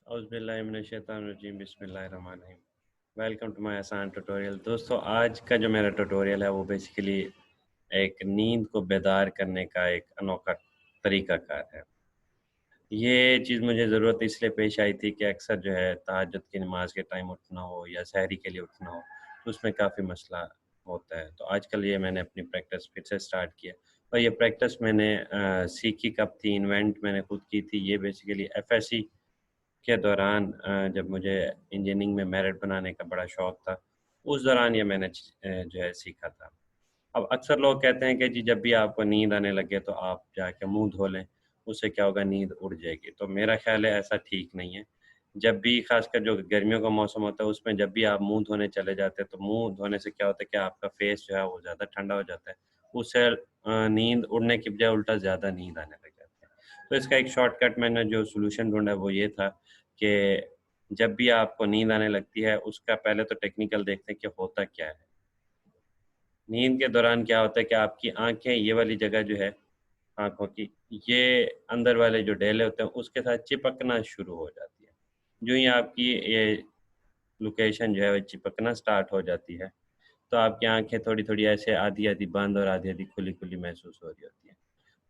औज़ुबिल्लाहिमिनश्शैतानिर्रजीम बिस्मिल्लाहिर्रहमानिर्रहीम। Welcome to my आसान tutorial. दोस्तों आज का जो मेरा ट्यूटोरियल है वो बेसिकली एक नींद को बेदार करने का एक अनोखा तरीक़ाकार है। ये चीज़ मुझे ज़रूरत इसलिए पेश आई थी कि अक्सर जो है तहज्जुद की नमाज़ के टाइम उठना हो या सहरी के लिए उठना हो, तो उसमें काफ़ी मसला होता है। तो आजकल ये मैंने अपनी प्रैक्टिस फिर से स्टार्ट किया और ये प्रैक्टिस मैंने सीखी कब थी, इन्वेंट मैंने खुद की थी। ये बेसिकली एफएससी के दौरान जब मुझे इंजीनियरिंग में मेरिट बनाने का बड़ा शौक था, उस दौरान ये मैंने जो है सीखा था। अब अक्सर लोग कहते हैं कि जी जब भी आपको नींद आने लगे तो आप जाके मुँह धो लें, उससे क्या होगा नींद उड़ जाएगी। तो मेरा ख़्याल है ऐसा ठीक नहीं है। जब भी ख़ासकर जो गर्मियों का मौसम होता है उसमें जब भी आप मुँह धोने चले जाते हैं तो मुँह धोने से क्या होता है कि आपका फेस जो है वो ज़्यादा ठंडा हो जाता है। उससे नींद उड़ने की बजाय उल्टा ज़्यादा नींद आने लग जाती है। तो इसका एक शॉर्टकट मैंने जो सॉल्यूशन ढूँढा वो ये था कि जब भी आपको नींद आने लगती है उसका पहले तो टेक्निकल देखते हैं कि होता क्या है। नींद के दौरान क्या होता है कि आपकी आँखें ये वाली जगह जो है आँखों की, ये अंदर वाले जो डेले होते हैं उसके साथ चिपकना शुरू हो जाती है। यूँ ही आपकी ये लोकेशन जो है वो चिपकना स्टार्ट हो जाती है, तो आपकी आँखें थोड़ी-थोड़ी ऐसे आधी-आधी बंद और आधी-आधी खुली-खुली महसूस हो रही होती हैं।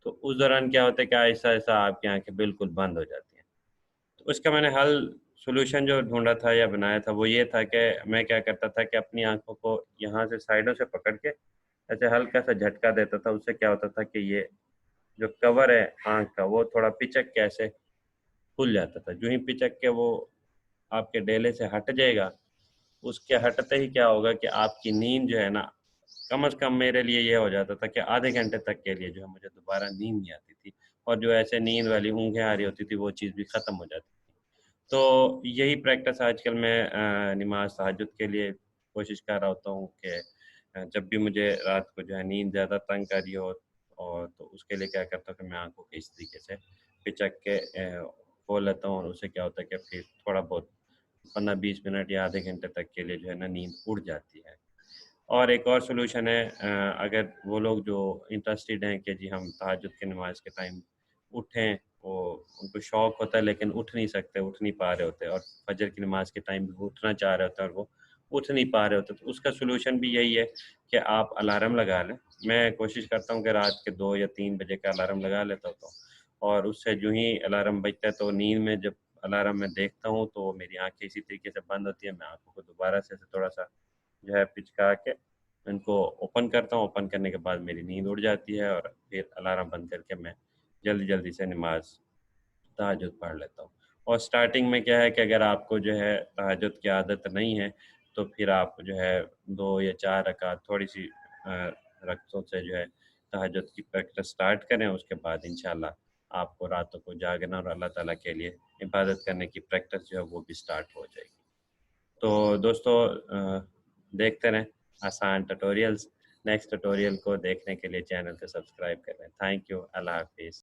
तो उस दौरान क्या होता है कि आहिस्ता-आहिस्ता आपकी आँखें बिल्कुल बंद हो जाती हैं। तो उसका मैंने हल सॉल्यूशन जो ढूँढा था या बनाया था वो ये था कि मैं क्या करता था कि अपनी आँखों को यहाँ से साइडों से पकड़ के ऐसे हल्का-सा झटका देता था, उससे क्या होता था कि ये जो कवर है आँख का वो थोड़ा पिचक के ऐसे खुल जाता था। जो ही पिचक के वो आपके डेले से हट जाएगा, उसके हटते ही क्या होगा कि आपकी नींद जो है ना, कम से कम मेरे लिए ये हो जाता था कि आधे घंटे तक के लिए जो है मुझे दोबारा नींद नहीं आती थी और जो ऐसे नींद वाली ऊँघें आ रही होती थी, वो चीज़ भी ख़त्म हो जाती थी। तो यही प्रैक्टिस आजकल मैं नमाज़ तहज्जुद के लिए कोशिश कर रहा होता हूँ कि जब भी मुझे रात को जो है नींद ज़्यादा तंग कर रही हो और तो उसके लिए क्या करता हूँ कि मैं आँखों को इस तरीके से पिचक के खोल लेता हूँ और उससे क्या होता है कि फिर थोड़ा बहुत 15-20 मिनट या आधे घंटे तक के लिए जो है ना नींद उड़ जाती है। और एक और सॉल्यूशन है अगर वो लोग जो इंटरेस्टेड हैं कि जी हम तहज्जुद की नमाज़ के टाइम उठें, वो उनको शौक होता है लेकिन उठ नहीं सकते, उठ नहीं पा रहे होते और फजर की नमाज़ के टाइम भी वो उठना चाह रहे होते हैं और वो उठ नहीं पा रहे होते, तो उसका सॉल्यूशन भी यही है कि आप अलार्म लगा लें। मैं कोशिश करता हूँ कि रात के 2 या 3 बजे का अलार्म लगा लेता होता हूँ और उससे जो ही अलार्म बजता है तो नींद में जब अलार्म मैं देखता हूँ तो मेरी आँखें इसी तरीके से बंद होती है, मैं आँखों को दोबारा से ऐसे थोड़ा-सा जो है पिचका के इनको ओपन करता हूँ, ओपन करने के बाद मेरी नींद उड़ जाती है और फिर अलार्म बंद करके मैं जल्दी-जल्दी से नमाज़ तहज्जुद पढ़ लेता हूँ। और स्टार्टिंग में क्या है कि अगर आपको जो है तहज्जुद की आदत नहीं है, तो फिर आप जो है 2 या 4 रकात थोड़ी-सी रकअतों से जो है तहज्जुद की प्रैक्टिस स्टार्ट करें, उसके बाद इंशाअल्लाह आपको रातों को जागना और अल्लाह ताला के लिए इबादत करने की प्रैक्टिस जो है वो भी स्टार्ट हो जाएगी। तो दोस्तों देखते रहें आसान ट्यूटोरियल्स। नेक्स्ट ट्यूटोरियल को देखने के लिए चैनल को सब्सक्राइब करें। Thank you. अल्लाह हाफ़िज़।